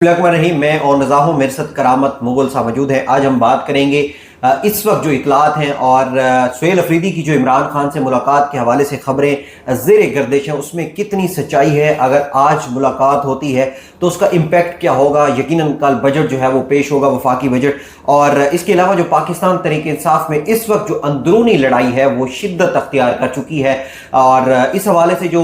रही मैं और नज़ा हूं, मेरे साथ करामत मुगल साहब मौजूद हैं। आज हम बात करेंगे इस वक्त जो इतलात हैं और सुहेल अफरीदी की जो इमरान खान से मुलाकात के हवाले से खबरें ज़ेर गर्दिश हैं, उसमें कितनी सच्चाई है। अगर आज मुलाकात होती है तो उसका इम्पैक्ट क्या होगा। यकीनन कल बजट जो है वो पेश होगा, वफाकी बजट। और इसके अलावा जो पाकिस्तान तहरीक इंसाफ में इस वक्त जो अंदरूनी लड़ाई है वो शिद्दत अख्तियार कर चुकी है। और इस हवाले से जो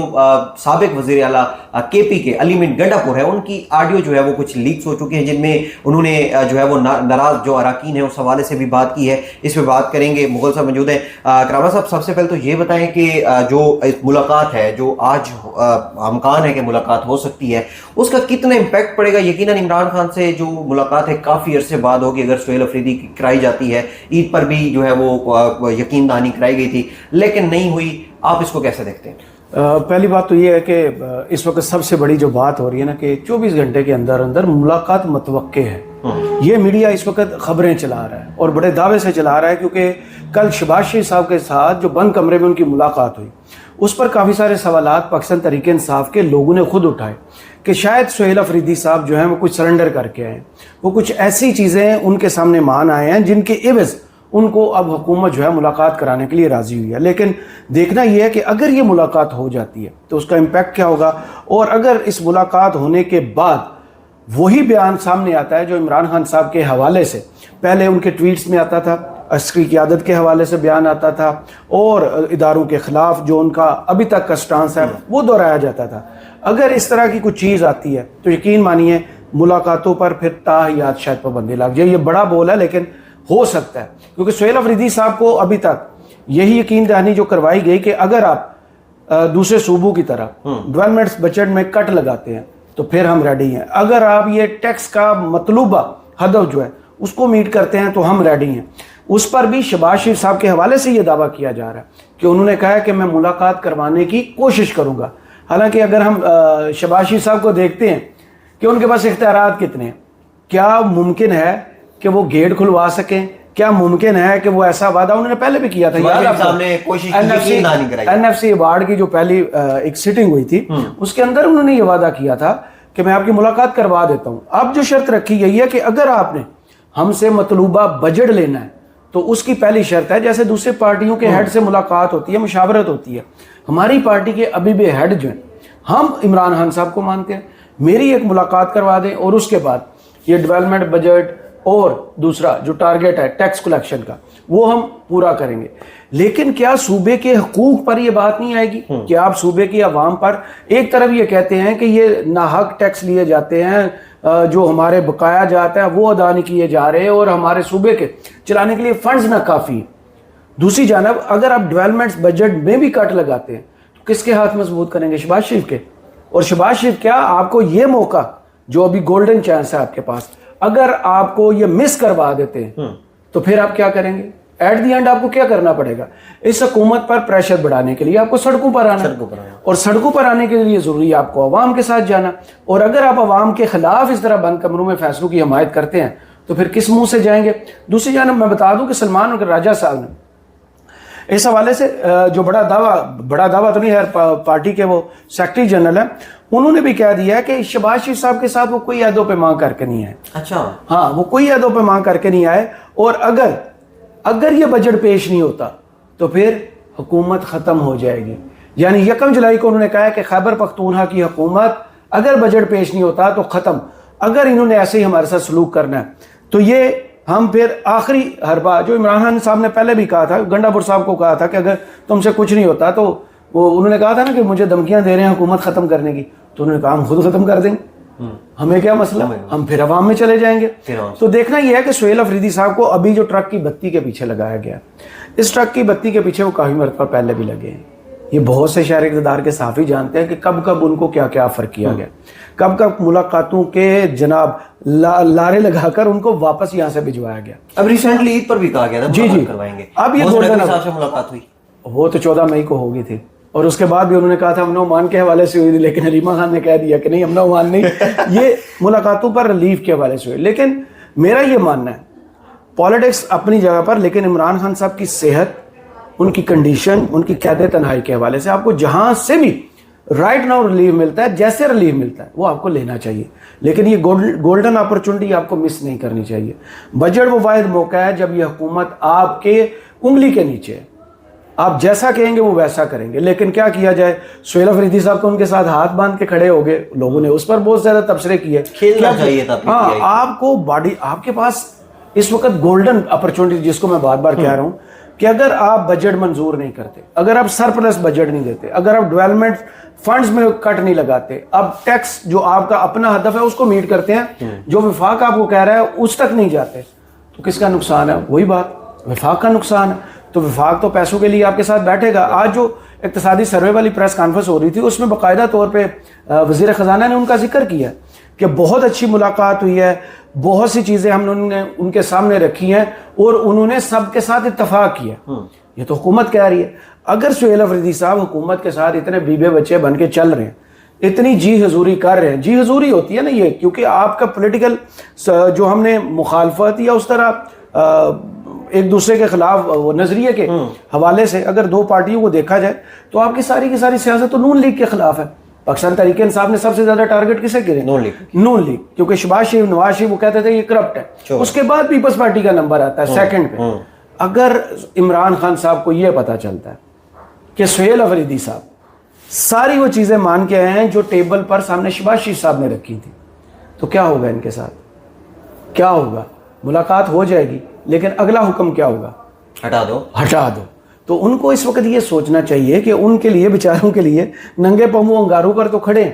साबिक वज़ीर आला KP के अली मिन गंडापुर है, उनकी ऑडियो जो है वो कुछ लीक्स हो चुके हैं, जिनमें उन्होंने जो है वो नाराज़ जो अरकान है उस हवाले से भी बात की है। इस पे बात करेंगे। मुगल साहब मौजूद हैं। करामा साहब, सबसे पहले तो ये बताएं कि जो मुलाकात है, जो आज अमकान है कि मुलाकात हो सकती है, उसका कितना इम्पैक्ट पड़ेगा। यकीनन इमरान खान से जो मुलाकात है काफ़ी अरसे बाद होगी। अगर सुहेल अफरीदी की कराई जाती है, ईद पर भी जो है वो यकीन दहानी कराई गई थी लेकिन नहीं हुई, आप इसको कैसे देखते हैं? पहली बात तो ये है कि इस वक्त सबसे बड़ी जो बात हो रही है ना कि 24 घंटे के अंदर अंदर मुलाकात मतवक्के है। ये मीडिया इस वक्त खबरें चला रहा है और बड़े दावे से चला रहा है, क्योंकि कल शहबाज शरीफ साहब के साथ जो बंद कमरे में उनकी मुलाकात हुई, उस पर काफ़ी सारे सवालात पाकिस्तान तहरीक इंसाफ के लोगों ने खुद उठाए कि शायद सुहेल अफरीदी साहब जो हैं वो कुछ सरेंडर करके आए, वो कुछ ऐसी चीज़ें उनके सामने मान आए हैं जिनके एवज़ उनको अब हुकूमत जो है मुलाकात कराने के लिए राज़ी हुई है। लेकिन देखना यह है कि अगर ये मुलाकात हो जाती है तो उसका इम्पैक्ट क्या होगा, और अगर इस मुलाकात होने के बाद वही बयान सामने आता है जो इमरान खान साहब के हवाले से पहले उनके ट्वीट्स में आता था, अस्करी क़यादत के हवाले से बयान आता था, और इदारों के ख़िलाफ़ जो उनका अभी तक का स्टांस है वो दोहराया जाता था, अगर इस तरह की कुछ चीज़ आती है तो यकीन मानिए मुलाकातों पर फिर ताहियात शायद पाबंदी लग जाए। ये बड़ा बोल है लेकिन हो सकता है, क्योंकि सुहेल अफरीदी साहब को अभी तक यही यकीन दहानी जो करवाई गई कि अगर आप दूसरे सूबों की तरह डेवलपमेंट बजट में कट लगाते हैं तो फिर हम रेडी हैं, अगर आप ये टैक्स का मतलूबा हदफ जो है उसको मीट करते हैं तो हम रेडी हैं। उस पर भी शहबाज शरीफ साहब के हवाले से ये दावा किया जा रहा है कि उन्होंने कहा है कि मैं मुलाकात करवाने की कोशिश करूँगा। हालांकि अगर हम शहबाज शरीफ साहब को देखते हैं कि उनके पास इख्तियारात कितने हैं, क्या मुमकिन है कि वो गेट खुलवा सकें, क्या मुमकिन है कि वो ऐसा वादा उन्होंने पहले भी किया था। NFC अवार्ड की जो पहली एक सिटिंग हुई थी उसके अंदर उन्होंने ये वादा किया था कि मैं आपकी मुलाकात करवा देता हूँ। अब जो शर्त रखी गई है कि अगर आपने हमसे मतलूबा बजट लेना है तो उसकी पहली शर्त है, जैसे दूसरी पार्टियों के हेड से मुलाकात होती है, मुशावरत होती है, हमारी पार्टी के अभी भी हेड जो हैं हम इमरान खान साहब को मानते हैं, मेरी एक मुलाकात करवा दें और उसके बाद ये डेवलपमेंट बजट और दूसरा जो टारगेट है टैक्स कलेक्शन का वो हम पूरा करेंगे। लेकिन क्या सूबे के हकूक पर ये बात नहीं आएगी कि आप सूबे की आवाम पर एक तरफ ये कहते हैं कि ये नाहक टैक्स लिए जाते हैं, जो हमारे बकाया जाता है वो अदा नहीं किए जा रहे और हमारे सूबे के चलाने के लिए फंड्स ना काफ़ी। दूसरी जानब अगर आप डेवलपमेंट बजट में भी कट लगाते हैं तो किसके हाथ मजबूत करेंगे? शहबाज शरीफ के। और शहबाज शरीफ क्या आपको ये मौका जो अभी गोल्डन चांस है आपके पास, अगर आपको ये मिस करवा देते हैं तो फिर आप क्या करेंगे? एट दी एंड आपको क्या करना पड़ेगा? इस हुकूमत पर प्रेशर बढ़ाने के लिए आपको सड़कों पर आना, और सड़कों पर आने के लिए जरूरी है आपको अवाम के साथ जाना। और अगर आप अवाम के खिलाफ इस तरह बंद कमरों में फैसलों की हमायत करते हैं तो फिर किस मुंह से जाएंगे? दूसरी जानब मैं बता दूं कि सलमान राजा साहब ने इस हवाले से जो बड़ा दावा तो नहीं है, पार्टी के वो सेक्रेटरी जनरल है, उन्होंने भी कह दिया है कि शहबाज शरीफ साहब के साथ वो कोई अहदों पे मांग करके नहीं आए। अच्छा, हाँ, वो कोई अहदों पे मांग करके नहीं आए। और अगर ये बजट पेश नहीं होता तो फिर हुकूमत ख़त्म हो जाएगी। यानी 1 जुलाई को उन्होंने कहा है कि खैबर पख्तूनख्वा की हुकूमत अगर बजट पेश नहीं होता तो ख़त्म। अगर इन्होंने ऐसे ही हमारे साथ सलूक करना है तो ये हम फिर आखिरी हरबा, जो इमरान खान साहब ने पहले भी कहा था, गंडापुर साहब को कहा था कि अगर तुमसे कुछ नहीं होता तो वो उन्होंने कहा था ना कि मुझे धमकियां दे रहे हैं हुकूमत ख़त्म करने की, तो उन्होंने कहा हम खुद ख़त्म कर देंगे, हमें क्या मसला, हम फिर अवाम में चले जाएंगे। तो देखना यह है कि सुहेल अफरीदी साहब को अभी जो ट्रक की बत्ती के पीछे लगाया गया, इस ट्रक की बत्ती के पीछे वो काफ़ी मरतबा पहले भी लगे हैं। ये बहुत से शहर इक़्तिदार के साफ़ी जानते हैं कि कब कब उनको क्या क्या ऑफ़र किया गया, कब कब मुलाकातों के जनाब लारे लगाकर उनको वापस यहाँ से भिजवाया गया। अब रिसेंटली ईद पर भी कहा गया था जी करवाएंगे। अब ये मुलाकात हुई, वो तो 14 मई को होगी थी, और उसके बाद भी उन्होंने कहा था अमन ओमान के हवाले से हुई थी, लेकिन हलीमा खान ने कह दिया कि नहीं अमन ओमान नहीं, ये मुलाकातों पर रिलीफ के हवाले से हुई। लेकिन मेरा ये मानना है पॉलिटिक्स अपनी जगह पर, लेकिन इमरान खान साहब की सेहत, उनकी कंडीशन, उनकी क़यादत तन्हाई के हवाले से आपको जहाँ से भी رائٹ ناؤ ریلیف ملتا ہے، جیسے ریلیف ملتا ہے وہ آپ کو لینا چاہیے، لیکن یہ گولڈن اپرچونٹی آپ کو مس نہیں کرنی چاہیے۔ بجٹ وہ واحد موقع ہے جب یہ حکومت آپ کے انگلی کے نیچے ہے، آپ جیسا کہیں گے وہ ویسا کریں گے، لیکن کیا کیا جائے؟ سہیل افریدی صاحب تو ان کے ساتھ ہاتھ باندھ کے کھڑے ہو گئے، لوگوں نے اس پر بہت زیادہ تبصرے کیے، کھیلنا چاہیے تھا۔ ہاں، آپ کو باڈی، آپ کے پاس اس وقت گولڈن اپرچونٹی، جس کو میں بار بار کہہ رہا ہوں کہ اگر آپ بجٹ منظور نہیں کرتے، اگر آپ سرپلس بجٹ نہیں دیتے، اگر آپ ڈیولپمنٹ فنڈز میں کٹ نہیں لگاتے، اب ٹیکس جو آپ کا اپنا ہدف ہے اس کو میٹ کرتے ہیں، جو وفاق آپ کو کہہ رہا ہے اس تک نہیں جاتے، تو کس کا نقصان ہے؟ وہی بات، وفاق کا نقصان ہے۔ تو وفاق تو پیسوں کے لیے آپ کے ساتھ بیٹھے گا۔ آج جو اقتصادی سروے والی پریس کانفرنس ہو رہی تھی اس میں باقاعدہ طور پہ وزیر خزانہ نے ان کا ذکر کیا کہ بہت اچھی ملاقات ہوئی ہے، بہت سی چیزیں ہم نے ان کے سامنے رکھی ہیں اور انہوں نے سب کے ساتھ اتفاق کیا۔ یہ تو حکومت کہہ رہی ہے۔ اگر سہیل افریدی صاحب حکومت کے ساتھ اتنے بیوے بچے بن کے چل رہے ہیں، اتنی جی حضوری کر رہے ہیں، جی حضوری ہوتی ہے نا یہ، کیونکہ آپ کا پولیٹیکل جو ہم نے مخالفت یا اس طرح ایک دوسرے کے خلاف وہ نظریے کے حوالے سے اگر دو پارٹیوں کو دیکھا جائے تو آپ کی ساری سیاست تو نون لیگ کے خلاف ہے۔ پاکستان تحریک انصاف نے سب سے زیادہ ٹارگٹ کسے کرے؟ نون لیگ، کیونکہ شہباز شریف، نواز شریف وہ کہتے تھے یہ کرپٹ ہے، اس کے بعد پیپلز پارٹی کا نمبر آتا ہے سیکنڈ پہ۔ اگر عمران خان صاحب کو یہ پتا چلتا ہے کہ سہیل افریدی صاحب ساری وہ چیزیں مان کے آئے ہیں جو ٹیبل پر سامنے شہباز شریف صاحب نے رکھی تھی، تو کیا ہوگا ان کے ساتھ؟ کیا ہوگا؟ ملاقات ہو جائے گی، لیکن اگلا حکم کیا ہوگا؟ ہٹا دو۔ تو ان کو اس وقت یہ سوچنا چاہیے کہ ان کے لیے، بیچاروں کے لیے ننگے پاؤں انگاروں پر تو کھڑے ہیں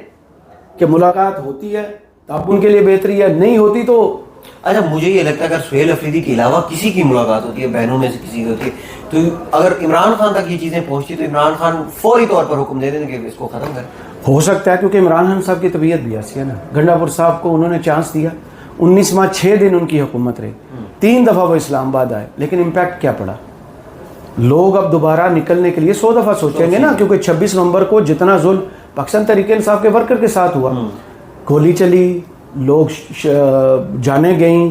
کہ ملاقات ہوتی ہے تو اب ان کے لیے بہتری ہے، نہیں ہوتی تو اچھا مجھے یہ لگتا ہے اگر سہیل افریدی کے علاوہ کسی کی ملاقات ہوتی ہے، بہنوں میں سے کسی کی ہوتی ہے، تو اگر عمران خان تک یہ چیزیں پہنچتی تو عمران خان فوری طور پر حکم دے دیں کہ اس کو ختم کر۔ ہو سکتا ہے، کیونکہ عمران خان صاحب کی طبیعت بھی ایسی ہے نا۔ گنڈا پور صاحب کو انہوں نے چانس دیا، 19 ماہ 6 دن ان کی حکومت رہی، 3 دفعہ وہ اسلام آباد آئے، لیکن امپیکٹ کیا پڑا؟ لوگ اب دوبارہ نکلنے کے لیے 100 دفعہ سوچیں گے نا، کیونکہ 26 نومبر کو جتنا ظلم پاکستان تحریک انصاف کے ورکر کے ساتھ ہوا، گولی چلی، لوگ جانیں گئیں،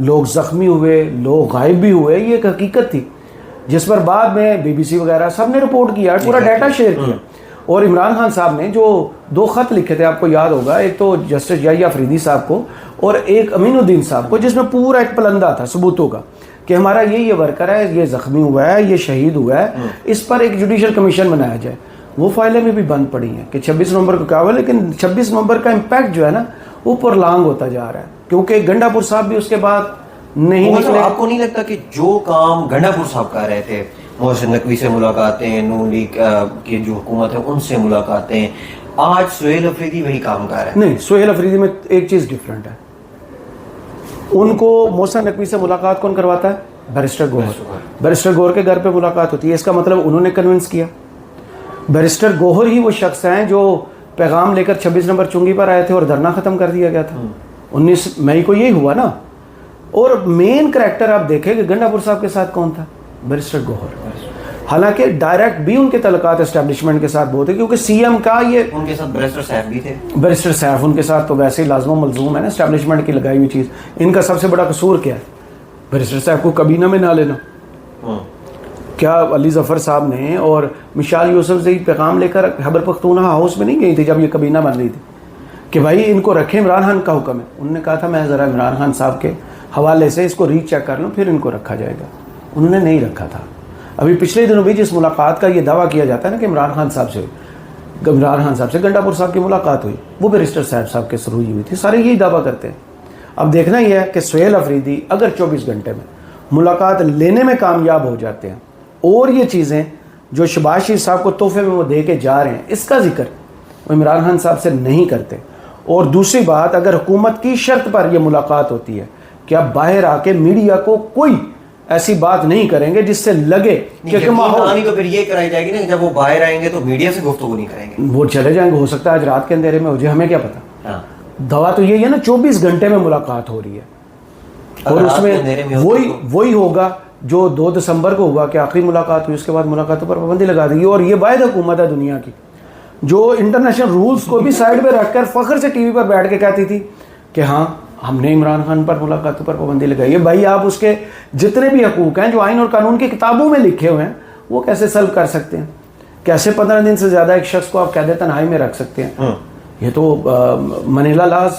لوگ زخمی ہوئے، لوگ غائب بھی ہوئے، یہ ایک حقیقت تھی جس پر بعد میں BBC وغیرہ سب نے رپورٹ کیا، پورا ڈیٹا شیئر کیا۔ اور عمران خان صاحب نے جو 2 خط لکھے تھے، آپ کو یاد ہوگا، ایک تو جسٹس یحییٰ افریدی صاحب کو اور ایک امین الدین صاحب کو، جس میں پورا ایک پلندہ تھا ثبوتوں کا کہ ہمارا یہ ورکر ہے، یہ زخمی ہوا ہے، یہ شہید ہوا ہے، اس پر ایک جوڈیشل کمیشن بنایا جائے۔ وہ فائلیں بھی بند پڑی ہیں کہ 26 نومبر کو کیا ہوا، لیکن 26 نومبر کا امپیکٹ جو ہے نا وہ پرلانگ ہوتا جا رہا ہے، کیونکہ گنڈا پور صاحب بھی اس کے بعد نہیں نکلے۔ آپ کو نہیں لگتا کہ جو کام گنڈا پور صاحب کر رہے تھے، محسن نقوی سے ملاقاتیں، نون لیگ کی جو حکومت ہے ان سے ملاقاتیں، آج سہیل افریدی وہی کام کر رہے ہیں؟ نہیں، سہیل افریدی میں ایک چیز ڈیفرنٹ ہے، ان کو محسن نقوی سے ملاقات کون کرواتا ہے؟ بیرسٹر گوہر۔ بیرسٹر گوہر کے گھر پہ ملاقات ہوتی ہے، اس کا مطلب انہوں نے کنونس کیا۔ بیرسٹر گوہر ہی وہ شخص ہیں جو پیغام لے کر 26 نمبر چنگی پر آئے تھے اور دھرنا ختم کر دیا گیا تھا، 19 مئی کو یہی ہوا نا۔ اور مین کریکٹر آپ دیکھیں کہ گنڈا پور صاحب کے ساتھ کون تھا؟ بیرسٹر گوہر۔ حالانکہ ڈائریکٹ بھی ان کے تعلقات اسٹیبلشمنٹ کے ساتھ بہت ہے، کیونکہ سی ایم کا یہ ان کے ساتھ بیرسٹر صاحب بھی تھے، بیرسٹر صاحب ان کے ساتھ تو ویسے ہی لازم و ملزوم ہے نا، اسٹیبلشمنٹ کی لگائی ہوئی چیز۔ ان کا سب سے بڑا قصور کیا ہے؟ بیرسٹر صاحب کو کابینہ میں نہ لینا۔ کیا علی ظفر صاحب نے اور مشال یوسف سے پیغام لے کر خیبر پختونخوا ہاؤس میں نہیں گئی تھی جب یہ کابینہ بن رہی تھی کہ بھائی ان کو رکھیں، عمران خان کا حکم ہے؟ انہوں نے کہا تھا میں ذرا عمران خان صاحب کے حوالے سے اس کو ری چیک کر لوں پھر ان کو رکھا جائے گا۔ انہوں نے نہیں رکھا تھا۔ ابھی پچھلے دنوں بھی جس ملاقات کا یہ دعویٰ کیا جاتا ہے نا کہ عمران خان صاحب سے گنڈا پور صاحب کی ملاقات ہوئی، وہ بیرسٹر صاحب کے سروئی ہوئی تھی، سارے یہی دعویٰ کرتے ہیں۔ اب دیکھنا یہ ہے کہ سہیل افریدی اگر 24 گھنٹے میں ملاقات لینے میں کامیاب ہو جاتے ہیں اور یہ چیزیں جو شہباز شریف صاحب کو تحفے میں وہ دے کے جا رہے ہیں اس کا ذکر وہ عمران خان صاحب سے نہیں کرتے، اور دوسری بات اگر حکومت کی شرط پر یہ ملاقات ہوتی ہے کہ آپ باہر آ کے میڈیا کو کوئی ایسی بات نہیں کریں گے جس سے لگے کہ ماحول تو پھر یہ کرائی جائے گی نا جب وہ باہر آئیں گے تو میڈیا سے گفتگو نہیں کریں گے، وہ چلے جائیں گے، ہو سکتا ہے آج رات کے اندھیرے میں ہو جائے، ہمیں کیا پتا۔ دعویٰ تو یہی ہے نا 24 گھنٹے میں ملاقات ہو رہی ہے، اور اس میں وہی ہوگا جو 2 دسمبر کو ہوگا کہ آخری ملاقات ہوئی، اس کے بعد ملاقاتوں پر پابندی لگا دی گئی۔ اور یہ واحد حکومت ہے دنیا کی جو انٹرنیشنل رولز کو بھی سائڈ پہ رکھ کر فخر سے ٹی وی پر بیٹھ کے کہتی تھی کہ ہاں ہم نے عمران خان پر ملاقاتوں پر پابندی لگائی ہے۔ بھائی آپ اس کے جتنے بھی حقوق ہیں جو آئین اور قانون کی کتابوں میں لکھے ہوئے ہیں وہ کیسے سلب کر سکتے ہیں؟ कैसे 15 दिन से ज़्यादा एक शख्स को आप कैद तन्हाई में रख सकते हैं? ये तो मनीला लॉज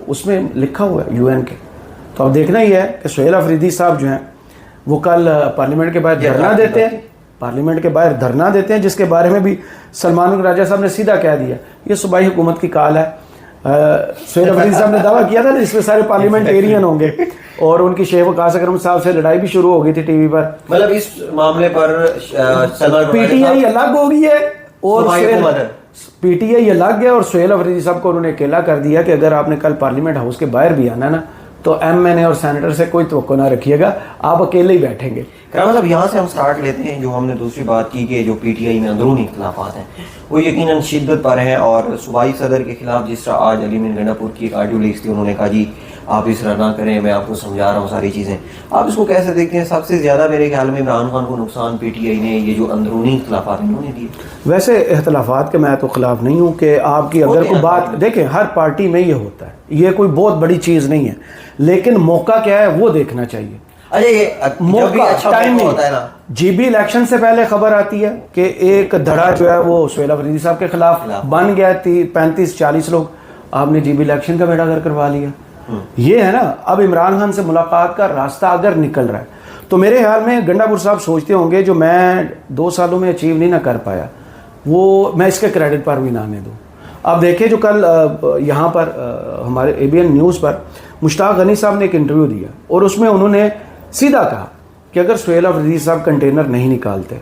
उसमें लिखा हुआ है UN के। तो अब देखना ही है कि सुहेल अफरीदी साहब जो हैं वो कल पार्लियामेंट के बाहर धरना देते हैं, पार्लियामेंट के बाहर धरना देते हैं, जिसके बारे में भी सलमान राजा साहब ने सीधा कह दिया ये सूबाई हुकूमत की काल है। सुहेल अफरीदी साहब ने दावा किया था ना इसमें सारे पार्लियामेंटेरियन होंगे, और उनकी शेख वकास अकरम साहब से लड़ाई भी शुरू हो गई थी टीवी पर। मतलब इस मामले पर PTI अलग हो गई है और PTI अलग है, और सुहेल अफरीदी साहब को उन्होंने अकेला कर दिया कि अगर आपने कल पार्लियामेंट हाउस के बाहर भी आना ना तो MNA और सेनेटर से कोई तवक्को ना रखिएगा, आप अकेले ही बैठेंगे। मतलब यहाँ से हम स्टार्ट लेते हैं, जो हमने दूसरी बात की कि जो PTI में अंदरूनी इख्तिलाफात हैं वो यकीनन शिद्दत पर हैं, और सूबाई सदर के खिलाफ जिस तरह आज अली मीर गंडापुर की एक ऑडियो लीक थी, उन्होंने कहा जी आप इस तरह ना करें, मैं आपको समझा रहा हूँ सारी चीज़ें। आप इसको कैसे देखते हैं? सबसे ज़्यादा मेरे ख्याल में इमरान खान को नुकसान PTI ने ये जो अंदरूनी इख्तिलाफात इन्होंने दिए। वैसे इख्तिलाफात के मैं तो खिलाफ नहीं हूँ कि आपकी अगर कोई बात देखें, हर पार्टी में ये होता है, ये कोई बहुत बड़ी चीज़ नहीं है, लेकिन मौका क्या है वो देखना चाहिए। अरे ये मौका अच्छा टाइमिंग होता है ना, GB इलेक्शन से पहले खबर आती है कि एक धड़ा जो है वो सुहेल अफरीदी साहब के खिलाफ बन गया, 35-40 लोग, आपने GB इलेक्शन का बेड़ा गर्क करवा लिया। ये है ना, अब इमरान खान से मुलाकात का रास्ता अगर निकल रहा है तो मेरे ख्याल में गंडापुर साहब सोचते होंगे जो मैं 2 सालों में अचीव नहीं ना कर पाया वो मैं इसके क्रेडिट पर भी ना आने दूँ। अब देखिए जो कल यहाँ पर हमारे ABN न्यूज़ पर मुश्ताक गनी साहब ने एक इंटरव्यू दिया और उसमें उन्होंने सीधा कहा कि अगर सुहेल अफरीदी साहब कंटेनर नहीं निकालते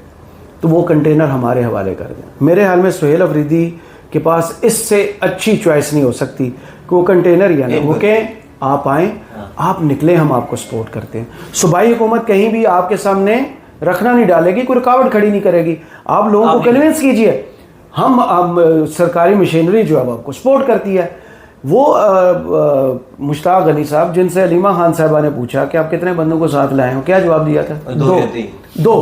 तो वो कंटेनर हमारे हवाले कर दें। मेरे ख्याल में सुहेल अफरीदी के पास इससे अच्छी चॉइस नहीं हो सकती कि वो कंटेनर या ना रुके, आप आएँ, आप निकले, हम आपको सपोर्ट करते हैं। सूबाई हुकूमत कहीं भी आपके सामने रखना नहीं डालेगी, कोई रुकावट खड़ी नहीं करेगी, आप लोगों को कन्विंस कीजिए, हम सरकारी मशीनरी जो है आपको सपोर्ट करती है। वो मुश्ताक गनी साहब जिनसे अलीमा खान साहबा ने पूछा कि आप कितने बंदों को साथ लाए हो, क्या जवाब दिया था? दो।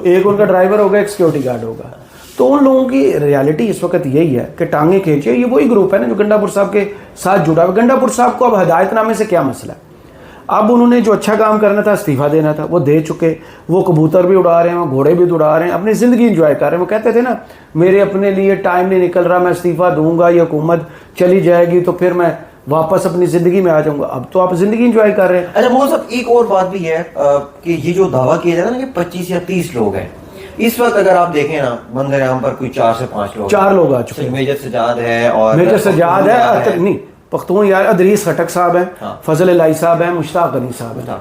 एक उनका ड्राइवर होगा, एक सिक्योरिटी गार्ड होगा। तो उन लोगों की रियलिटी इस वक्त यही है कि टांगे खींचे, ये वही ग्रुप है ना जो गंडापुर साहब के साथ जुड़ा हुआ। गंडापुर साहब को अब हदायतनामे से क्या मसला है? अब उन्होंने जो अच्छा काम करना था, इस्तीफा देना था, वो दे चुके। वो कबूतर भी उड़ा रहे हैं, वो घोड़े भी उड़ा रहे हैं, अपनी ज़िंदगी इंजॉय कर रहे हैं। वो कहते थे ना मेरे अपने लिए टाइम नहीं निकल रहा, मैं इस्तीफा दूंगा, ये हुकूमत चली जाएगी तो फिर मैं वापस अपनी ज़िंदगी में आ जाऊंगा। अब तो आप ज़िंदगी इंजॉय कर रहे हैं। अच्छा मोहन साहब, एक और बात भी है कि ये जो दावा किया जाता है ना कि 25 या 30 लोग हैं, इस वक्त अगर आप देखें ना मंदिर आम पर कोई 4 से 5 लोग, 4 लोग आ चुके हैं। मेजर सजाद है और मेजर सजाद है, नहीं पख्तून यार अदरीस खटक साहब हैं, हाँ। फजल इलाही साहब हैं, मुश्ताक गनी साहब हैं।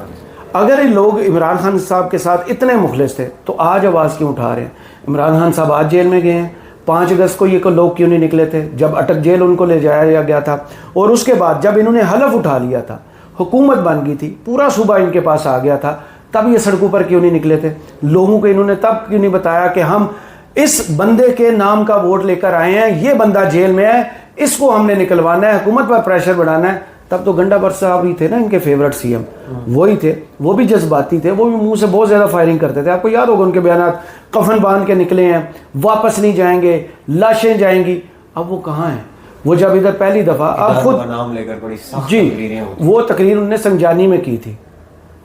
अगर ये लोग इमरान खान साहब के साथ इतने मुखलिस थे तो आज आवाज़ क्यों उठा रहे हैं? इमरान खान साहब आज जेल में गए हैं, 5 अगस्त को ये लोग क्यों नहीं निकले थे जब अटक जेल उनको ले जाया गया था? और उसके बाद जब इन्होंने हलफ उठा लिया था, हुकूमत बन गई थी, पूरा सूबा इनके पास आ गया था, तब ये सड़कों पर क्यों नहीं निकले थे? लोगों को इन्होंने तब क्यों नहीं बताया कि हम इस बंदे के नाम का वोट लेकर आए हैं, ये बंदा जेल में है, इसको हमने निकलवाना है, हुकूमत पर प्रेशर बढ़ाना है? तब तो गंडापुर साहब ही थे ना इनके फेवरेट CM, वही थे, वो भी जज्बाती थे, वो भी मुंह से बहुत ज़्यादा फायरिंग करते थे। आपको याद होगा उनके बयानात, कफन बांध के निकले हैं, वापस नहीं जाएंगे, लाशें जाएंगी। अब वो कहाँ हैं? वो जब इधर पहली दफ़ा अब खुद नाम लेकर बड़ी जी वो तकरीर उनने संजानी में की थी,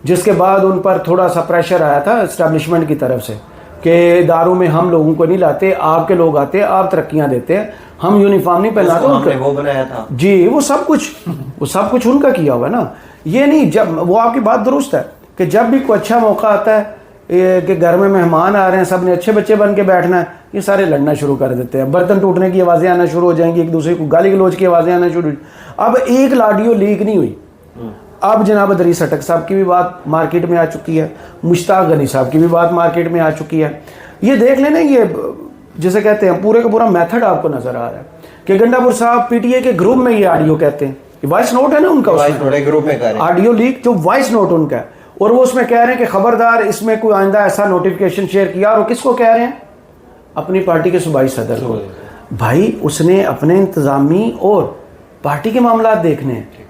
जिसके बाद उन पर थोड़ा सा प्रेशर आया था इस्टेब्लिशमेंट की तरफ से कि दारू में हम लोगों को नहीं लाते, आपके लोग आते, आप तरक्कियां देते हैं, हम यूनिफॉर्म नहीं पहनाते। वो बनाया था जी, वो सब कुछ उनका किया हुआ ना। ये नहीं, जब वो आपकी बात दुरुस्त है कि जब भी कोई अच्छा मौका आता है कि घर में मेहमान आ रहे हैं, सब ने अच्छे बच्चे बन के बैठना है, ये सारे लड़ना शुरू कर देते हैं, बर्तन टूटने की आवाज़ें आना शुरू हो जाएंगी, एक दूसरे को गाली गलौज की आवाज़ें आना शुरू। अब एक लाडियो लीक नहीं हुई, अब जनाब अदरीस खटक साहब की भी बात मार्केट में आ चुकी है, मुश्ताक गनी साहब की भी बात मार्केट में आ चुकी है। ये देख लेना, ये जिसे कहते हैं पूरे का पूरा मेथड आपको नजर आ रहा है कि गंडापुर साहब PTI के ग्रुप में ये ऑडियो कहते हैं, वॉइस नोट है ना उनका, ग्रुप में ऑडियो लीक जो वॉइस नोट उनका है, और वो उसमें कह रहे हैं कि खबरदार इसमें कोई आइंदा ऐसा नोटिफिकेशन शेयर किया। और किसको कह रहे हैं? अपनी पार्टी के सूबाई सदर को। भाई उसने अपने इंतजामी और पार्टी के मामला देखने हैं।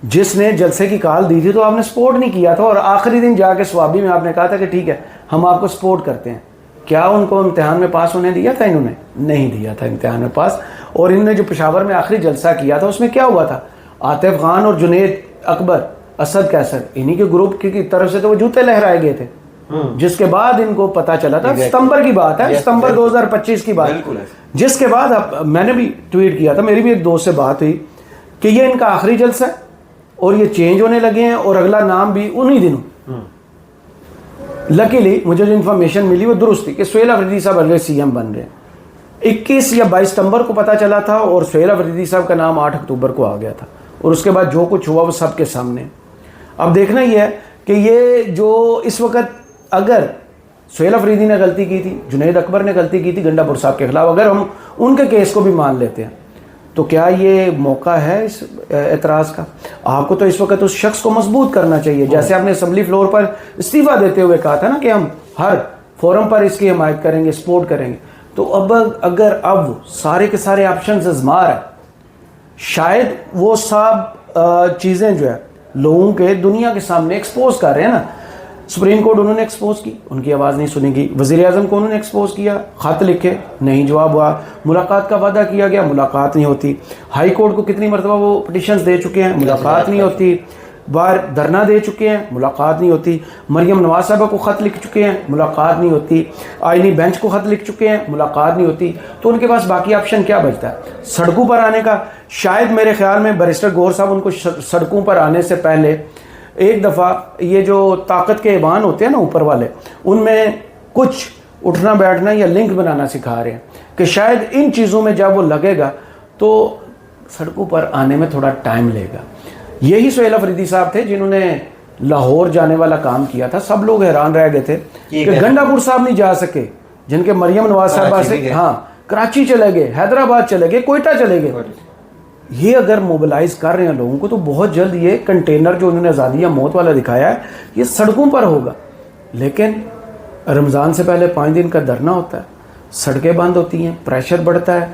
जिसने जलसे की कॉल दी थी तो आपने सपोर्ट नहीं किया था, और आखिरी दिन जाके स्वाबी में आपने कहा था कि ठीक है हम आपको सपोर्ट करते हैं। क्या उनको इम्तिहान में पास होने दिया था? इन्होंने नहीं दिया था इम्तिहान में पास। और इन्होंने जो पेशावर में आखिरी जलसा किया था उसमें क्या हुआ था? आतिफ खान और जुनेद अकबर, असद कैसर, इन्हीं के ग्रुप की तरफ से तो वो जूते लहराए गए थे। جس کے بعد ان کو پتا چلا تھا, ستمبر کی بات ہے, ستمبر 2025 کی بات, جس کے بعد میں نے بھی ٹویٹ کیا تھا, میری بھی ایک دوست سے بات ہوئی کہ یہ ان کا آخری جلسہ ہے اور یہ چینج ہونے لگے ہیں اور اگلا نام بھی انہی دنوں. لکیلی مجھے جو انفارمیشن ملی وہ درست تھی کہ سہیل افریدی صاحب اگلے سی ایم بن رہے ہیں. 21 یا 22 ستمبر کو پتا چلا تھا اور سہیل افریدی صاحب کا نام 8 اکتوبر کو آ گیا تھا, اور اس کے بعد جو کچھ ہوا وہ سب کے سامنے. اب دیکھنا یہ ہے کہ یہ جو اس وقت اگر سہیل افریدی نے غلطی کی تھی, جنید اکبر نے غلطی کی تھی گنڈا پور صاحب کے خلاف, اگر ہم ان کے کیس کو بھی مان لیتے ہیں تو کیا یہ موقع ہے اس اعتراض کا؟ آپ کو تو اس وقت اس شخص کو مضبوط کرنا چاہیے, جیسے آپ نے اسمبلی فلور پر استعفیٰ دیتے ہوئے کہا تھا نا کہ ہم ہر فورم پر اس کی حمایت کریں گے, سپورٹ کریں گے. تو اگر اب سارے کے سارے آپشنز ازمار ہیں, شاید وہ سب چیزیں جو ہے لوگوں کے دنیا کے سامنے ایکسپوز کر رہے ہیں نا. سپریم کورٹ انہوں نے ایکسپوز کی, ان کی آواز نہیں سنی گئی. وزیر اعظم کو انہوں نے ایکسپوز کیا, خط لکھے نہیں جواب ہوا. ملاقات کا وعدہ کیا گیا, ملاقات نہیں ہوتی. ہائی کورٹ کو کتنی مرتبہ وہ پٹیشنز دے چکے ہیں, ملاقات نہیں ہوتی. باہر دھرنا دے چکے ہیں, ملاقات نہیں ہوتی. مریم نواز صاحبہ کو خط لکھ چکے ہیں, ملاقات نہیں ہوتی. آئینی بینچ کو خط لکھ چکے ہیں, ملاقات نہیں ہوتی. تو ان کے پاس باقی آپشن کیا بچتا ہے؟ سڑکوں پر آنے کا. شاید میرے خیال میں بیرسٹر گور صاحب ان کو سڑکوں پر آنے سے پہلے ایک دفعہ یہ جو طاقت کے ایوان ہوتے ہیں نا اوپر والے, ان میں کچھ اٹھنا بیٹھنا یا لنک بنانا سکھا رہے ہیں کہ شاید ان چیزوں میں جب وہ لگے گا تو سڑکوں پر آنے میں تھوڑا ٹائم لے گا. یہی سہیل افریدی صاحب تھے جنہوں نے لاہور جانے والا کام کیا تھا. سب لوگ حیران رہ گئے تھے کہ گنڈا پور صاحب نہیں جا سکے, جن کے مریم نواز صاحبہ سے کراچی چلے گئے, حیدرآباد چلے گئے, کوئٹہ چلے گئے. یہ اگر موبلائز کر رہے ہیں لوگوں کو تو بہت جلد یہ کنٹینر جو انہوں نے آزادی یا موت والا دکھایا ہے یہ سڑکوں پر ہوگا. لیکن رمضان سے پہلے 5 دن کا دھرنا ہوتا ہے, سڑکیں بند ہوتی ہیں, پریشر بڑھتا ہے.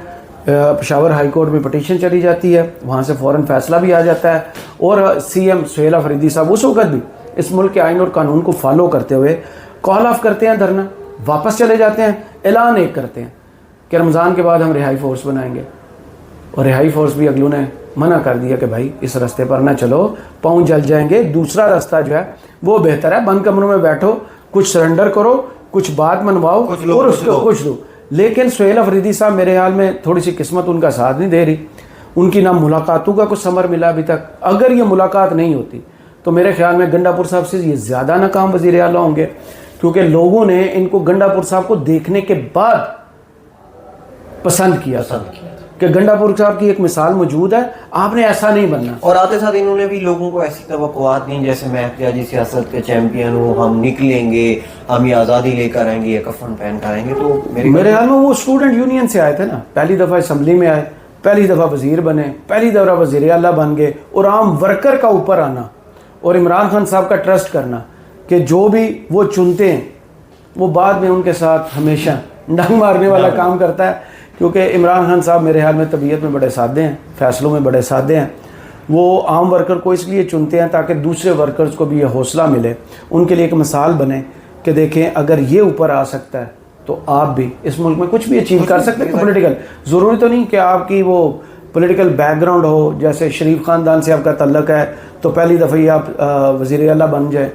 پشاور ہائی کورٹ میں پٹیشن چلی جاتی ہے, وہاں سے فوراً فیصلہ بھی آ جاتا ہے, اور سی ایم سہیل افریدی صاحب اس وقت بھی اس ملک کے آئین اور قانون کو فالو کرتے ہوئے کال آف کرتے ہیں دھرنا, واپس چلے جاتے ہیں, اعلان ایک کرتے ہیں کہ رمضان کے بعد ہم رہائی فورس بنائیں گے. اور رہائی فورس بھی اگلوں نے منع کر دیا کہ بھائی اس راستے پر نہ چلو, پاؤں جل جائیں گے, دوسرا راستہ جو ہے وہ بہتر ہے, بند کمروں میں بیٹھو, کچھ سرنڈر کرو, کچھ بات منواؤ اور اس کو کچھ دو. لیکن سہیل افریدی صاحب میرے حال میں تھوڑی سی قسمت ان کا ساتھ نہیں دے رہی. ان کی نہ ملاقاتوں کا کچھ ثمر ملا ابھی تک. اگر یہ ملاقات نہیں ہوتی تو میرے خیال میں گنڈا پور صاحب سے یہ زیادہ ناکام وزیر اعلیٰ ہوں گے, کیونکہ لوگوں نے ان کو گنڈا پور صاحب کو دیکھنے کے بعد پسند کیا کہ گنڈا پور صاحب کی ایک مثال موجود ہے, آپ نے ایسا نہیں بننا. اور آتے ساتھ انہوں نے بھی لوگوں کو ایسی توقعات دیں جیسے میں احتجاجی سیاست کے چیمپئن ہوں, ہم نکلیں گے, ہم یہ آزادی لے کر آئیں گے, یہ کفن پہن کر آئیں گے. تو میرے خیال میں وہ اسٹوڈنٹ یونین سے آئے تھے نا, پہلی دفعہ اسمبلی میں آئے, پہلی دفعہ وزیر بنے, پہلی دفعہ وزیر اعلیٰ بن گئے, اور عام ورکر کا اوپر آنا اور عمران خان صاحب کا ٹرسٹ کرنا کہ جو بھی وہ چنتے ہیں وہ بعد میں ان کے ساتھ ہمیشہ ڈنگ مارنے والا کام کرتا ہے. کیونکہ عمران خان صاحب میرے حال میں طبیعت میں بڑے سادے ہیں, فیصلوں میں بڑے سادے ہیں. وہ عام ورکر کو اس لیے چنتے ہیں تاکہ دوسرے ورکرز کو بھی یہ حوصلہ ملے, ان کے لیے ایک مثال بنے کہ دیکھیں اگر یہ اوپر آ سکتا ہے تو آپ بھی اس ملک میں کچھ بھی اچیو کر سکتے ہیں. پولیٹیکل ضروری تو نہیں کہ آپ کی وہ پولیٹیکل بیک گراؤنڈ ہو, جیسے شریف خاندان سے آپ کا تعلق ہے تو پہلی دفعہ ہی آپ وزیر اعلیٰ بن جائیں,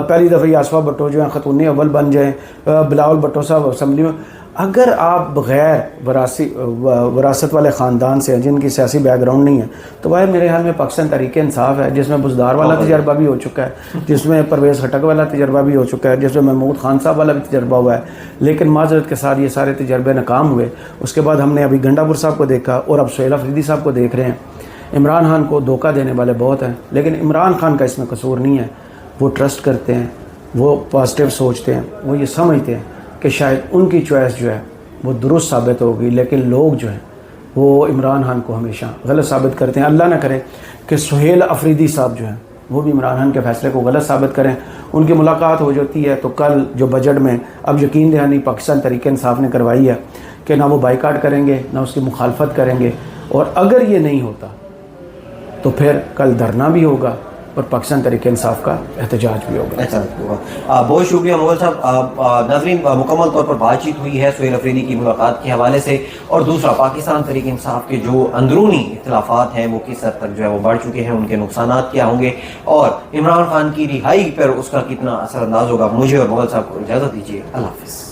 پہلی دفعہ ہی آصفہ بھٹو جو ہیں خاتون اول بن جائیں, بلاول بھٹو صاحب اسمبلی میں. اگر آپ بغیر وراثت والے خاندان سے ہیں جن کی سیاسی بیک گراؤنڈ نہیں ہے تو وہ میرے حال میں پاکستان تحریک انصاف ہے جس میں بزدار والا تجربہ بھی ہو چکا ہے, جس میں پرویز خٹک والا تجربہ بھی ہو چکا ہے, جس میں محمود خان صاحب والا بھی تجربہ ہوا ہے. لیکن معذرت کے ساتھ یہ سارے تجربے ناکام ہوئے. اس کے بعد ہم نے ابھی گنڈا پور صاحب کو دیکھا اور اب سہیل افریدی صاحب کو دیکھ رہے ہیں. عمران خان کو دھوکہ دینے والے بہت ہیں, لیکن عمران خان کا اس میں قصور نہیں ہے. وہ ٹرسٹ کرتے ہیں, وہ پازیٹیو سوچتے ہیں, وہ یہ سمجھتے ہیں کہ شاید ان کی چوائس جو ہے وہ درست ثابت ہوگی. لیکن لوگ جو ہیں وہ عمران خان کو ہمیشہ غلط ثابت کرتے ہیں. اللہ نہ کرے کہ سہیل افریدی صاحب جو ہیں وہ بھی عمران خان کے فیصلے کو غلط ثابت کریں. ان کی ملاقات ہو جاتی ہے تو کل جو بجٹ میں اب یقین دہانی پاکستان تحریک انصاف نے کروائی ہے کہ نہ وہ بائیکاٹ کریں گے نہ اس کی مخالفت کریں گے, اور اگر یہ نہیں ہوتا تو پھر کل دھرنا بھی ہوگا, اور پاکستان تحریک انصاف کا احتجاج بھی ہوگا. ایسا ہوگا. بہت شکریہ مغل صاحب. ناظرین, مکمل طور پر بات چیت ہوئی ہے سہیل افریدی کی ملاقات کے حوالے سے, اور دوسرا پاکستان تحریک انصاف کے جو اندرونی اختلافات ہیں وہ کس حد تک جو ہے وہ بڑھ چکے ہیں, ان کے نقصانات کیا ہوں گے, اور عمران خان کی رہائی پر اس کا کتنا اثر انداز ہوگا. مجھے اور مغل صاحب کو اجازت دیجیے. اللہ حافظ.